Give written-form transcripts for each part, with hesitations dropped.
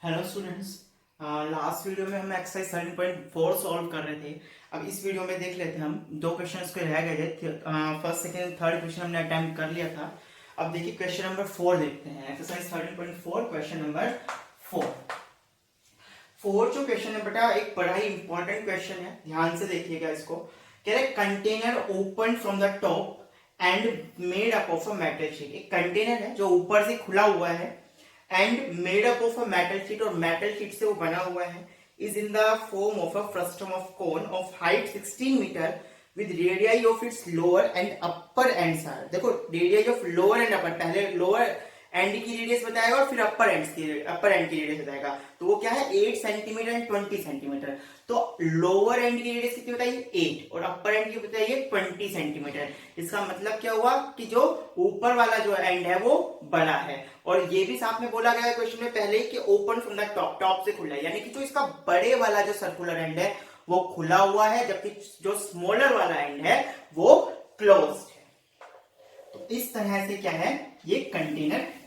Hello students. Last video में हम exercise 7.4 solve कर रहे थे। अब इस वीडियो में देख लेते हैं, हम दो क्वेश्चंस के रह गए थे। फर्स्ट सेकंड थर्ड क्वेश्चन हमने अटेम्प्ट कर लिया था। अब देखिए क्वेश्चन नंबर 4 देखते हैं। एक्सरसाइज 13.4 क्वेश्चन नंबर 4 जो क्वेश्चन है बेटा, एक बड़ा ही इंपॉर्टेंट क्वेश्चन है, ध्यान से देखिएगा इसको। कह रहे container open from the top and made up of a metal sheet. एक कंटेनर है जो ऊपर से खुला हुआ है and made up of a metal sheet, और मेटल शीट से वो बना हुआ है, is in the form of a frustum of cone of height 16 metre with radii of its lower and upper ends are. देखो radii of lower and upper, पहले lower end की radius बताएगा और फिर अपर एंड की रेडियस बताएगा। तो वो क्या है 8 सेंटीमीटर एंड 20 सेंटीमीटर। तो लोअर एंड की रेडियस कितनी बताइए 8 और अपर एंड की बताइए 20 सेंटीमीटर। इसका मतलब क्या हुआ कि जो ऊपर वाला जो एंड है वो बड़ा है, और ये भी साथ में बोला गया है क्वेश्चन में पहले कि open from the top, top से खुला है, यानी कि जो इसका बड़े वाला जो सर्कुलर एंड है वो खुला हुआ है, जबकि जो स्मॉलर वाला एंड है वो क्लोज्ड है। तो इस तरह से क्या है, ये कंटेनर है।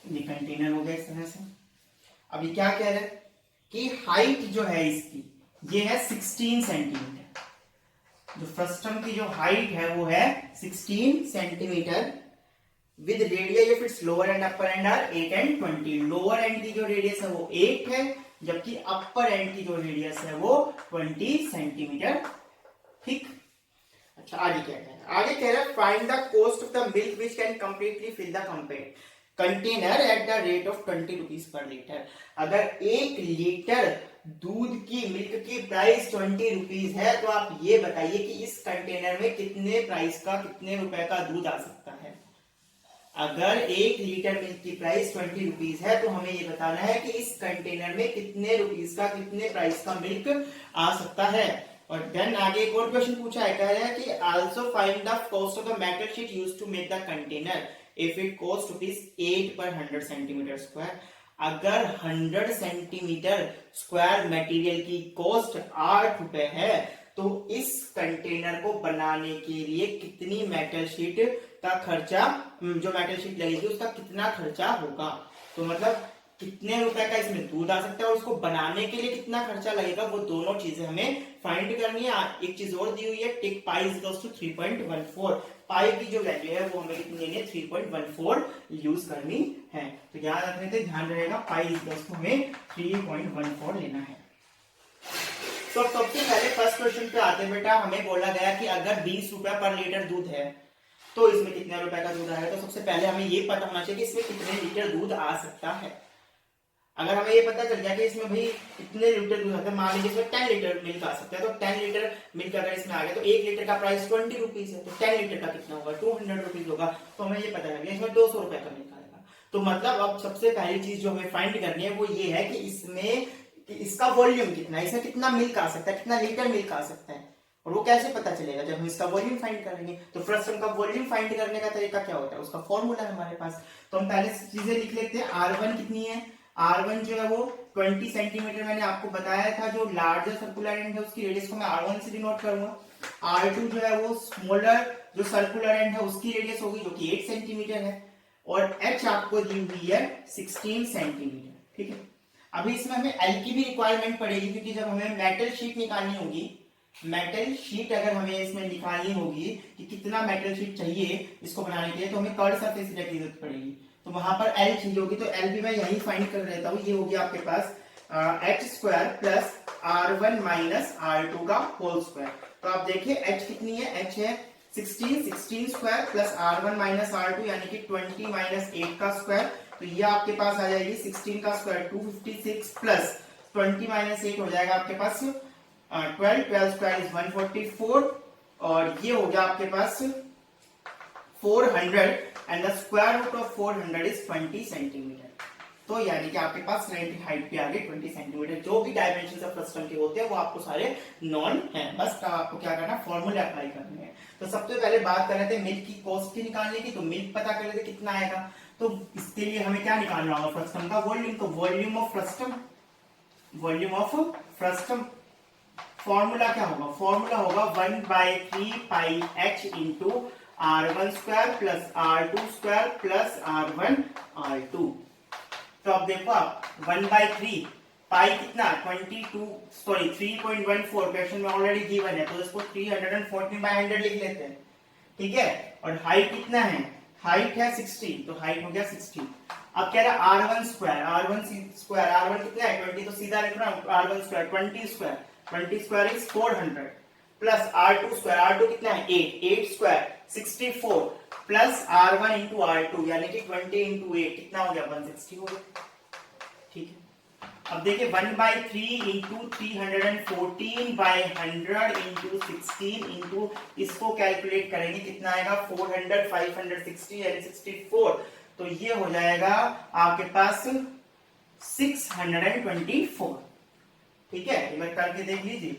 ये कंटेनर हो गया इस तरह से। अब ये क्या कह रहे हैं कि हाइट जो है इसकी ये है 16 सेंटीमीटर। जो फ्रस्टम की जो हाइट है वो है 16 centimetre with radius of its lower and upper end are 8 and 20। Lower end की जो रेडियस है वो 8 है, जबकि अपर एंड की जो रेडियस है वो 20 सेंटीमीटर। ठीक। अच्छा आगे क्या कह रहा है, आगे कह रहा है find the cost of the milk which can completely fill the container at the rate of 20 rupees per litre. अगर 1 लीटर दूध की मिल्क की प्राइस 20 रुपीज है, तो आप ये बताइए कि इस कंटेनर में कितने प्राइस का, कितने रुपए का दूध आ सकता है। अगर 1 लीटर मिल्क की प्राइस 20 रुपीज है, तो हमें ये बताना है कि इस कंटेनर में कितने रुपीज का, कितने प्राइस का मिल्क आ सकता है। और देन आगे एक और क्वेश्चन पूछा है, कह रहा है कि also find the cost of the metal sheet used to make the container if it cost ₹8 per 100 centimetre square. अगर 100 सेंटीमीटर स्क्वायर मटेरियल की कॉस्ट 8 रुपए है, तो इस कंटेनर को बनाने के लिए कितनी मेटल शीट का खर्चा, जो मेटल शीट लगेगी उसका कितना खर्चा होगा। तो मतलब कितने रुपए का इसमें दूध आ सकता है और उसको बनाने के लिए कितना खर्चा लगेगा, वो दोनों चीजें हमें फाइंड करनी है। एक चीज और दी हुई है, take pi is equals to 3.14। Pi की जो वैल्यू है वो हमें कितनी लेनी है 3.14 यूज करनी है। तो याद रखने से ध्यान रहेगा, पाई इज इक्वल्स टू हमें 3.14 लेना है। तो सबसे पहले फर्स्ट क्वेश्चन पे आते हैं बेटा, हमें बोला गया कि अगर 20 रुपए पर लीटर दूध है तो इसमें कितने रुपए का दूध आएगा। तो सबसे पहले हमें ये पता होना चाहिए कि इसमें कितने लीटर दूध आ सकता है। अगर हमें ये पता चल गया कि इसमें भाई इतने लीटर दूध आता है, मान लीजिए इसमें 10 लीटर मिल्क आ सकता है, तो 10 लीटर मिल्क अगर इसमें आ गया तो 1 लीटर का प्राइस 20 रुपीज है, तो 10 लीटर का कितना होगा 200 रुपीज होगा। तो हमें ये पता चल गया इसमें 200 रुपए का मिल्क आएगा। तो मतलब अब सबसे पहली चीज जो हमें फाइंड करनी है वो ये है कि इसमें कि इसका वॉल्यूम कितना है, इसमें कितना मिल्क आ सकता है, कितना लीटर मिल्क आ सकता है। और वो कैसे पता चलेगा, जब हम इसका वॉल्यूम फाइंड करेंगे। तो फ्रस्टम का वॉल्यूम फाइंड करने का तरीका क्या होता है, उसका फॉर्मूला है हमारे पास। तो हम पहले चीजें लिख लेते हैं। R1 कितनी है, R1 जो है वो 20 सेंटीमीटर मैंने आपको बताया था। जो लार्जर सर्कुलर एंड है उसकी रेडियस को मैं R1 से डिनोट करूंगा। R2 जो है वो स्मॉलर जो सर्कुलर एंड है उसकी रेडियस होगी जो कि 8 सेंटीमीटर है, और H आपको दी हुई है 16 सेंटीमीटर। ठीक है। अभी इसमें हमें L की भी रिक्वायरमेंट पड़ेगी, क्योंकि जब हमें मेटल शीट निकालनी होगी, मेटल शीट अगर हमें इसमें निकालनी होगी कि कितना मेटल शीट चाहिए इसको बनाने के लिए, तो हमें कर्व सरफेस एरिया की जरूरत पड़ेगी। तो वहां पर L चाहिए होगी, तो L भी मैं यही फाइंड कर लेता हूँ। ये होगी आपके पास H square plus R1 minus R2 का होल स्क्वायर। तो आप देखिए H कितनी है, H है 16 square plus R1 minus R2 यानी कि 20 माइनस 8 का स्क्वायर। तो ये आपके पास आ जाएगी 16 का स्क्वायर 256 प्लस 20 माइनस 8 हो जाएगा आपके पास 12 स्क्वायर इज 144, और ये हो गया आपके पास 400 and the square root of 400 is 20 centimetre. तो यानी कि आपके पास स्लैंट की हाइट पे आ गई 20 सेंटीमीटर। जो भी डायमेंशन ऑफ फ्रस्टम के होते हैं वो आपको सारे नॉन है, बस आपको क्या करना फॉर्मूले अप्लाई करने हैं। तो सबसे पहले बात कर रहे थे मिल्क की कॉस्ट की निकालने की, तो मिल्क पता कर लेते कितना आएगा। तो इसके लिए हमें क्या निकालना होगा, फ्रस्टम का वॉल्यूम। तो volume of frustum, volume of frustum, formula क्या होगा, फॉर्मूला होगा 1/3 पाई h into r1 square plus r2 square plus r1 r2। तो अब देखो आप 1/3 पाई कितना 3.14 क्वेश्चन में ऑलरेडी गिवन है, तो इसको 314/100 लिख लेते हैं, ठीक है। और हाइट कितना है, हाइट है 16, तो हाइट हो गया 16। अब कह रहा है r1 स्क्वायर, r1 कितना है 20, तो सीधा लिख रहा हूं r1 square 20 square is 400 plus r2 square, r2 कितना है 8 square 64 plus r1 into r2 यानी कि 20 इंटू 8 कितना हो गया 160 हो गया, ठीक है। अब देखिए 1/3 इंटू 314/100 इंटू 16 इंटू इसको कैलकुलेट करेंगे कितना आएगा 400 560 यानी 64, तो ये हो जाएगा आपके पास 624, ठीक है। एक बार करके देख लीजिए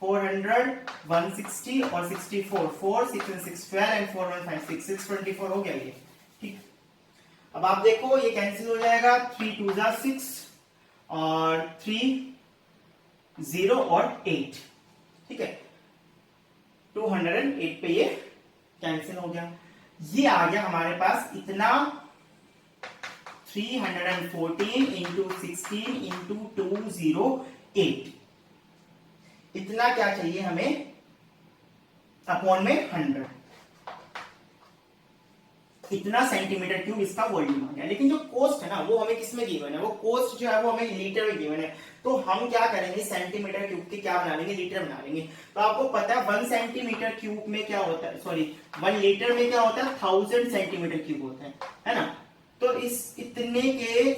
400 160 और 64 4 6 and 6 12 and 4 1 5 6 624 हो गया ये, ठीक। अब आप देखो ये कैंसिल हो जाएगा, 3 2 जा 6 और 3 0 और 8, ठीक है। 208 पे ये कैंसिल हो गया। ये आ गया हमारे पास इतना 314 इंटू 16 इंटू 208, इतना क्या चाहिए हमें अपॉन में 100, इतना सेंटीमीटर क्यूब इसका वॉल्यूम आ गया। लेकिन जो कोस्ट है ना वो हमें किसमें गिवन है, वो कोस्ट जो है वो हमें लीटर में गिवन है, तो हम क्या करेंगे सेंटीमीटर क्यूब के क्या बना लेंगे, लीटर बना लेंगे। तो आपको पता है 1 सेंटीमीटर क्यूब में क्या होता है, सॉरी 1 लीटर में क्या होता है 1000 सेंटीमीटर क्यूब होता है ना। तो इस इतने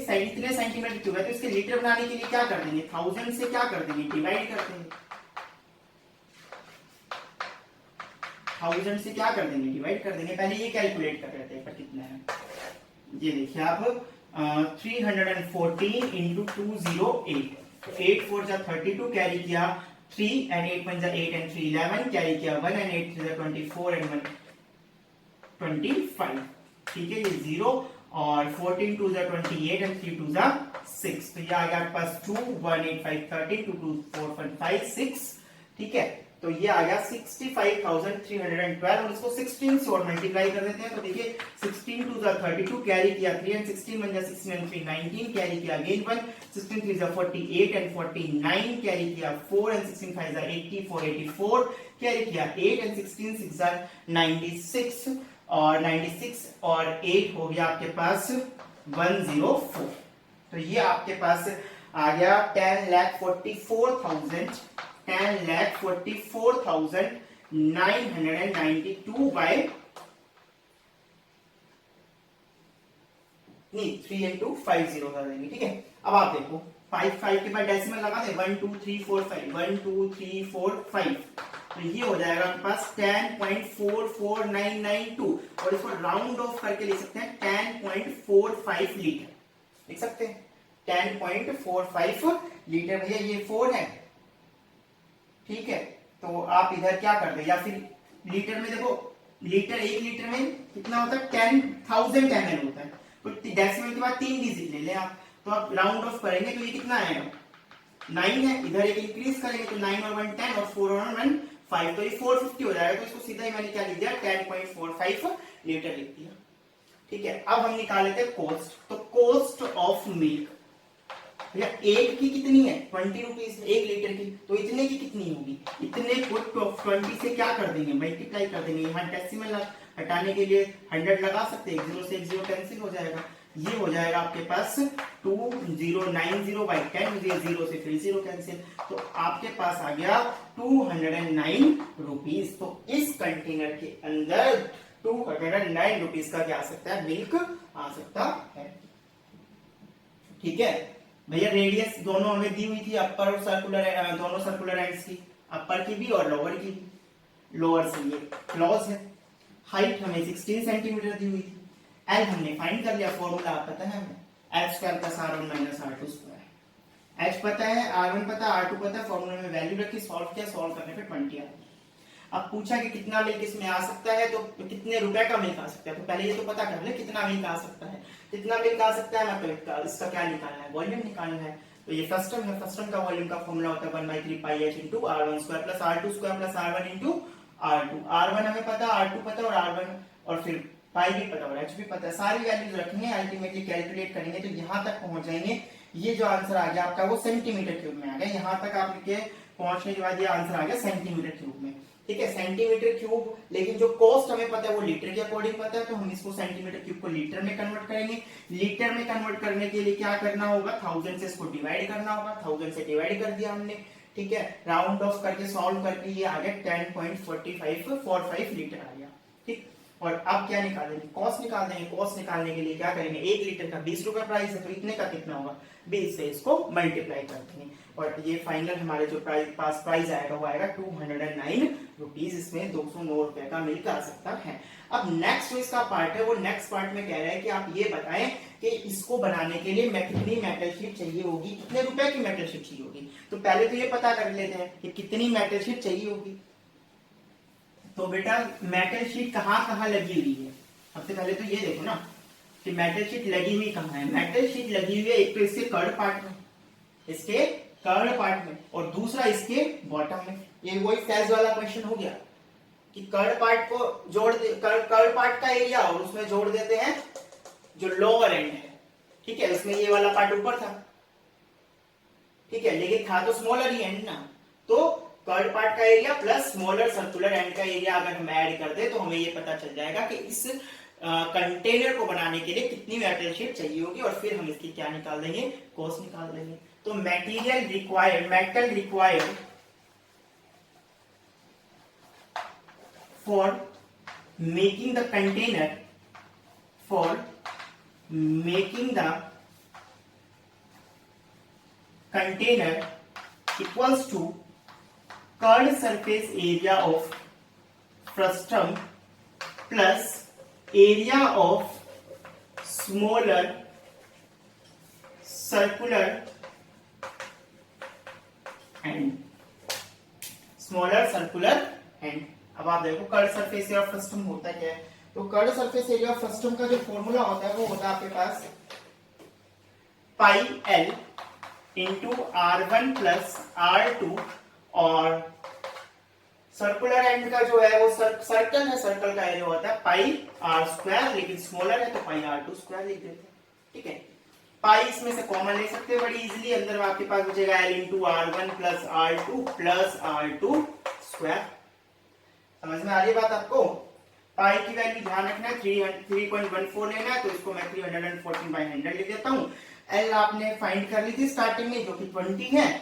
सेंटीमीटर क्यूब है, तो इसके लीटर बनाने के लिए क्या कर देंगे 1000 से क्या कर देंगे डिवाइड कर देंगे, 1000 से क्या कर देंगे डिवाइड कर देंगे। पहले ये कैलकुलेट कर लेते हैं पर कितना है, ये देखिए आप 314 इंटू 208, 8 4 जा 32 कैरी किया 3 एंड 8 1 जा 8 एंड 3 11 कैरी किया 1 एंड 8 3 जा 24 एंड 1 25, ठीक है। ये 0 और 14 2 जा 28 एंड 3 2 जा 6, तो ये आ गया आपके पास 2 1 8 5 13 2 2 4 1 5 6, ठीक है। तो ये आ गया 65,312 और इसको 16 से और मल्टीप्लाई कर देते हैं, तो देखिए 16 2 जा 32 कैरी किया 3 एंड 16 1 जा 16 एंड 3 19 कैरी किया अगेन 1, 16 3 जा 48 एंड 49 कैरी किया 4 एंड 16 5 जा 84 कैरी किया 8 एंड 16 6 जा 96 और 96 और 8 हो गया आपके पास 104। तो ये आपके पास आ गया 10,44,992 by 3 into 50 कर देंगे, ठीक है। अब आप देखो 5 के बाद डेसिमल लगा दे 1 2 3 4 5 1 2 3 4 5, तो ये हो जाएगा आपके पास 10.44992 और इसको राउंड ऑफ करके लिख सकते हैं 10.45 लीटर लिख सकते हैं 10.45 लीटर। भैया ये 4 है, ठीक है। तो आप इधर क्या कर दे, या फिर लीटर में देखो लीटर 1 लीटर में कितना होता है 10,000 ml होता है, तो डेसिमल के बाद 3 डिजिट ले लें आप, तो आप राउंड ऑफ करेंगे तो ये कितना आएगा 9 है, इधर एक इंक्रीज करेंगे तो 9 और 1 10 और 4 और 1 5, तो ये 450 हो जाएगा। तो इसको सीधा ही मैंने क्या लिख दिया 10.45 लीटर लिख दिया, ठीक है। अब हम निकाल लेते हैं कोस्ट, तो कोस्ट ऑफ मिल्क भैया एक की कितनी है 20 रुपीज 1 लीटर की, तो इतने की कितनी होगी, इतने को 20 से क्या कर देंगे मल्टीप्लाई कर देंगे, यहाँ डेसिमल हटाने के लिए 100 लगा सकते हैं, 1 0 से 1 0 कैंसिल हो जाएगा, ये हो जाएगा आपके पास 2090/10, ये 0 से फिर 0 कैंसिल, तो आपके पास आ गया 209 रुपीज। तो इस कंटेनर के अंदर 209 रुपीज का क्या आ सकता है मिल्क आ सकता है, ठीक है भैया। रेडियस दोनों हमें दी हुई थी, अपर और सर्कुलर, दोनों सर्कुलर एंड्स की, अपर की भी और लोअर की भी, लोअर से ये क्लोज है। हाइट हमें 16 सेंटीमीटर दी हुई थी, एल हमने फाइंड कर लिया, फॉर्मूला आप पता है हमें H square plus r1 minus r2 square, H पता है r1 पता है r2 पता है, फॉर्मूला में वैल्यू रखी, सॉल्व किया, सॉल्व करने पे 20 आ गया। अब पूछा कि कितना मिल्क इसमें आ सकता है, तो कितने रुपए का मिल्क आ सकता है, तो पहले ये तो पता कर ले कितना मिल्क आ सकता है, कितना मिल्क आ सकता है मतलब इसका क्या निकालना है वॉल्यूम निकालना है, तो ये फ्रस्टम है, फ्रस्टम का वॉल्यूम का फॉर्मूला होता है 1/3 पाई h into r1 square plus r2 square plus r1 into r2। r1 हमें पता, r2 पता और r1 और फिर पाई भी पता और h भी पता है, सारी वैल्यूज रखेंगे, अल्टीमेटली कैलकुलेट करेंगे तो यहाँ तक पहुंच जाएंगे। ये जो आंसर आ गया आपका वो सेंटीमीटर क्यूब में आ गया, यहाँ तक आप लिखे पहुंचने के बाद ये आंसर आ गया सेंटीमीटर क्यूब में। ठीक है, सेंटीमीटर क्यूब, लेकिन जो कॉस्ट हमें पता है वो लीटर के अकॉर्डिंग पता है, तो हम इसको सेंटीमीटर क्यूब को लीटर में कन्वर्ट करेंगे। लीटर में कन्वर्ट करने के लिए क्या करना होगा, 1000 से इसको डिवाइड करना होगा, 1000 से डिवाइड कर दिया हमने। ठीक है, राउंड ऑफ करके सॉल्व करके ये आ गया 10.4545 लीटर आ गया। ठीक, और अब क्या निकालेंगे, कॉस्ट निकाल देंगे। कॉस्ट निकालने के लिए क्या करेंगे, 1 लीटर का 20 रुपए प्राइस है, तो इतने का कितना होगा, 20 से इसको मल्टीप्लाई कर देंगे और ये फाइनल हमारे जो प्राइस आएगा वो आएगा 209 रुपीज। इसमें 209 रुपए का मिल्क आ सकता है। अब नेक्स्ट जो इसका पार्ट है वो नेक्स्ट पार्ट में कह रहा है कि आप ये बताएं कि इसको बनाने के लिए कितनी मेटल शीट चाहिए होगी, कितने रुपए की मेटल शीट चाहिए होगी। तो पहले तो ये पता कर लेते हैं कि कितनी मेटल शीट चाहिए होगी। तो बेटा मेटल शीट कहाँ कहाँ लगी हुई है, सबसे पहले तो ये देखो ना कि मेटल शीट लगी हुई कहाँ है। मेटल शीट लगी हुई है एक तो इसके कर्ड पार्ट में, इसके कर्ड पार्ट में, और दूसरा इसके बॉटम में। ये वही फेज वाला क्वेश्चन हो गया कि कर्ड पार्ट को जोड़ दे, कर्ड पार्ट का एरिया और उसमें जोड़ देते हैं जो लोअर एंड है। ठीक है, उसमें ये वाला पार्ट ऊपर था, ठीक है, लेकिन था तो स्मॉलर ही एंड ना, तो कर्ड पार्ट का area plus smaller circular and का एरिया अगर हम ऐड कर दे तो हमें ये पता चल जाएगा कि इस कंटेनर को बनाने के लिए कितनी मेटल शीट चाहिए होगी, और फिर हम इसकी क्या निकाल देंगे, कॉस्ट निकाल देंगे। तो material required, metal required for making the container, for making the container equals to curved surface area of frustum plus area of smaller circular end, smaller circular end. अब आप देखो curved surface area of frustum होता क्या है, तो curved surface area of frustum का जो formula होता है वो होता है आपके पास pi L into r1 plus r2, और सर्कुलर एंड का जो है वो सर्कल है, सर्कल का एरिया होता है पाई r स्क्वायर, लेकिन स्मॉलर है तो पाई r2 स्क्वायर लिख देते हैं। ठीक है, पाई इसमें से कॉमन ले सकते हैं बड़ी इजीली, अंदर आपके पास बचेगा l into r1 plus r2 plus r2 square. समझ में आ रही बात आपको। पाई की वैल्यू ध्यान रखना है 3.14 लेना है, तो इसको मैं 314/100 लिख देता हूँ। एल आपने फाइंड कर ली थी स्टार्टिंग में जो कि 20 है,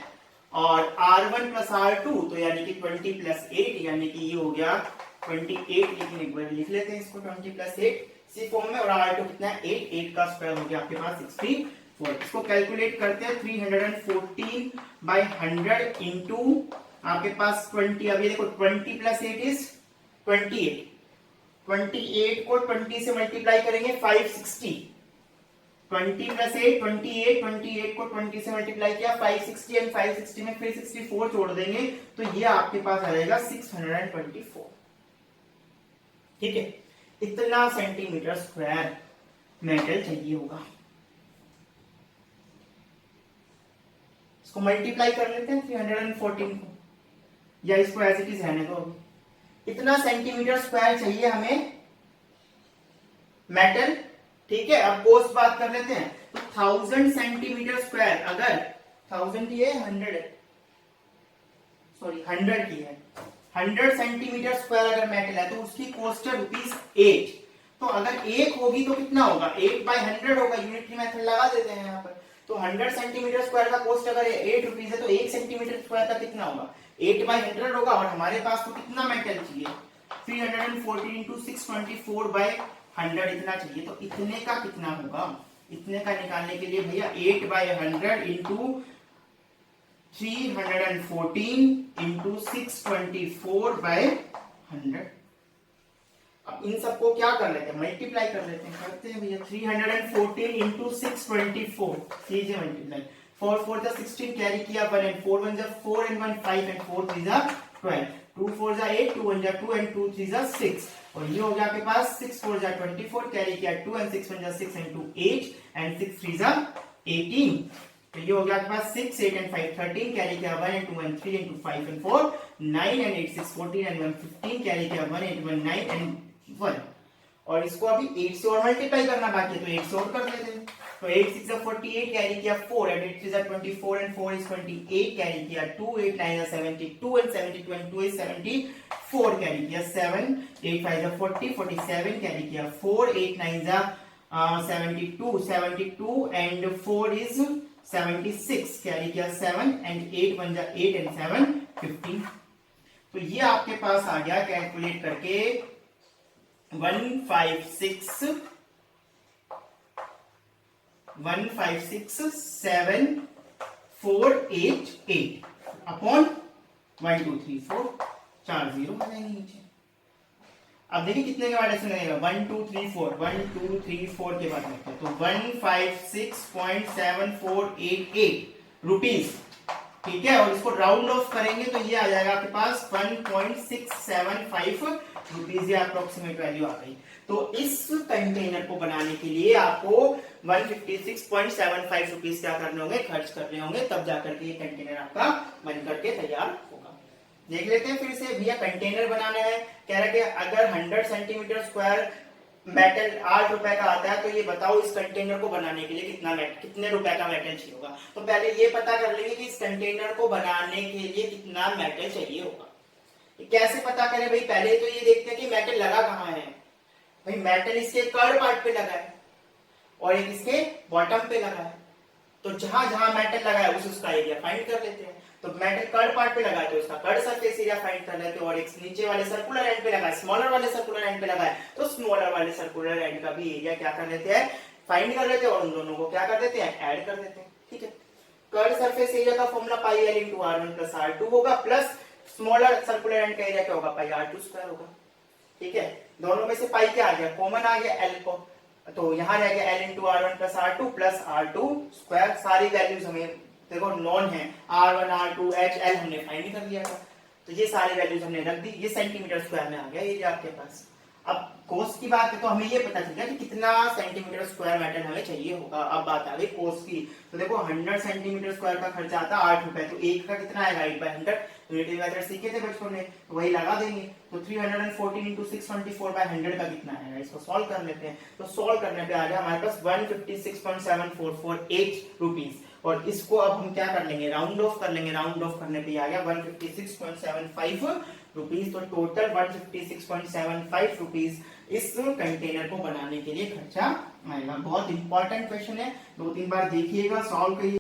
और r1 प्लस r2 तो यानी कि 20 प्लस 8 यानी कि ये हो गया 28, लेकिन एक बार लिख लेते हैं इसको 20 प्लस 8 सी फॉर्म में, और r2 कितना है 8, 8 का स्क्वायर हो गया आपके पास 64। इसको कैलकुलेट करते हैं 314/100 इंटू आपके पास 20। अभी देखो 20 प्लस 8 इज 28, 28 को 20 से मल्टीप्लाई करेंगे 560, 20 प्लस 8 28, 28 को 20 से मल्टीप्लाई किया 560, एंड 560 में फिर 64 जोड़ देंगे तो ये आपके पास आ जाएगा 624। ठीक है, इतना सेंटीमीटर स्क्वायर मेटल चाहिए होगा। इसको मल्टीप्लाई कर लेते हैं 314 को, या इसको एज इट इज रहने दो। इतना सेंटीमीटर स्क्वायर चाहिए हमें मेटल। ठीक है, अब कॉस्ट बात कर लेते हैं, तो 1000 सेंटीमीटर स्क्वायर, अगर 1000 की है 100 की है, 100 सेंटीमीटर स्क्वायर अगर मेटल है तो उसकी कॉस्ट है ₹8। तो अगर 1 होगी तो कितना होगा, 8/100 होगा, यूनिटरी मेथड लगा देते हैं यहाँ पर। तो 100 सेंटीमीटर स्क्वायर का कॉस्ट अगर 8 रुपीज है तो 1 सेंटीमीटर स्क्वायर का कितना होगा, 8/100 होगा। और हमारे पास तो कितना मेटल चाहिए, 314 इंटू 624/100 इतना चाहिए। तो इतने का कितना होगा, इतने का निकालने के लिए भैया 8/100 इंटू 314 इंटू 624/100। अब इन सबको क्या कर लेते हैं, मल्टीप्लाई कर लेते हैं, करते हैं भैया 314 इंटू 624, सीधे मल्टीप्लाई, 4 4 जा 16 कैरी किया 1 एंड 4 1 जा 4 एंड 1 5 एंड 4 3 जा 12, 2 4 जा 8, 2 1 जा 2 एंड 2 3 जा 6, और ये हो गया आपके पास 6 4 जा 24 कैरी किया 2 एंड 6 1 जा 6 एंड 2 8 एंड 6 3 जा 18। तो ये हो गया आपके पास 6, 8 एंड 5 13, कैरी किया 1 and 2 and 3 and 2 5 and 4 9 and 8 6 14 and 1 15, carry किया 1 8 1 9 एंड 1। और इसको अभी 8 से और मल्टीप्लाई करना बाकी है, तो 8 से और कर लेते हैं। तो 8 6 is 48, कैरी किया 4 and 8 3 is 24 and 4 is 28, carry किया 2 8 9 is 72 and 72 and 2 is 74, carry किया 7 8 5 is 40 47, कैरी किया 4 8 9 is 72 72 एंड 4 is 76, कैरी किया 7 एंड 8 1 is 8 एंड 7 15। तो ये आपके पास आ गया कैलकुलेट करके 156 7 4 8 8 अपॉन 1 2 3 4 4 जीरो आ जाएंगे नीचे। अब देखिए कितने के बाद ऐसे लगेगा 1 2 3 4 1 2 3 4 के बाद लगता है, तो 156.7488 रुपीज, ठीक है। और इसको राउंड ऑफ करेंगे तो ये आ जाएगा आपके पास 1.675 रुपीज, ये अप्रोक्सीमेट वैल्यू आ गई। तो इस कंटेनर को बनाने के लिए आपको 156.75 रुपीज क्या करने होंगे, खर्च करने होंगे, तब जाकर के ये कंटेनर आपका बन करके तैयार होगा। देख लेते हैं फिर से, भैया कंटेनर बनाना है, कह रहा है कि अगर 100 सेंटीमीटर स्क्वायर मेटल 8 रुपए का आता है, तो ये बताओ इस कंटेनर को बनाने के लिए कितने रुपए का मेटल चाहिए होगा। तो पहले ये पता कर लेंगे कि इस कंटेनर को बनाने के लिए कितना मेटल चाहिए होगा। कैसे पता करें भाई, पहले तो ये देखते हैं कि मेटल लगा कहाँ है। भाई मेटल इसके कर्ड पार्ट पे लगा है और एक इसके बॉटम पे लगा है, तो जहां जहां मेटल लगा है उसका एरिया फाइंड कर लेते हैं। तो मेटल कर्ड पार्ट पे लगा है तो इसका कर्ड सरफेस एरिया फाइंड कर लेते हैं, और एक नीचे वाले सर्कुलर एंड पे लगा है, स्मॉलर वाले सर्कुलर एंड पे लगा है, तो स्मॉलर वाले सर्कुलर एंड का भी एरिया क्या कर लेते हैं, फाइंड कर लेते हैं, और उन दोनों को क्या कर देते हैं, ऐड कर देते हैं, ठीक है। कर्ड सरफेस एरिया का फॉर्मूला पाई L into r1 plus r2 होगा, प्लस स्मॉलर सर्कुलर एंड का एरिया क्या होगा, पाई r2 स्क्वायर होगा, ठीक है। दोनों में से पाई क्या आ गया, कॉमन आ गया एल को, तो यहां रह गया L into r1 plus r2 plus r2 square. सारी वैल्यूज हमें देखो नॉन है, r1 r2 h l हमने फाइंड कर लिया था, तो ये सारी वैल्यूज हमने रख दी। ये सेंटीमीटर स्क्वायर में आ गया एरिया आपके पास। अब कोस की बात है तो हमें ये पता चल गया कि कितना सेंटीमीटर स्क्वायर मेटल हमें चाहिए होगा। अब बात आ गई कोस की, तो देखो 100 सेंटीमीटर स्क्वायर का खर्चा आता है 8 रुपए, तो एक का कितना आएगा 8/100, यूनिटी मेथड सीखे थे बचपन में, तो वही लगा देंगे। तो 314 इंटू 624/100 का कितना आएगा, इसको सॉल्व कर लेते हैं। तो सॉल्व करने पे आ गया हमारे पास 156.7448 रुपीज, और इसको अब हम क्या कर लेंगे, राउंड ऑफ कर लेंगे। राउंड ऑफ करने पे आ गया 156.75 रुपीज। तो टोटल 156.75 रुपीज इस कंटेनर को बनाने के लिए खर्चा आएगा। बहुत इंपॉर्टेंट क्वेश्चन है, 2-3 बार देखिएगा, सॉल्व करिए।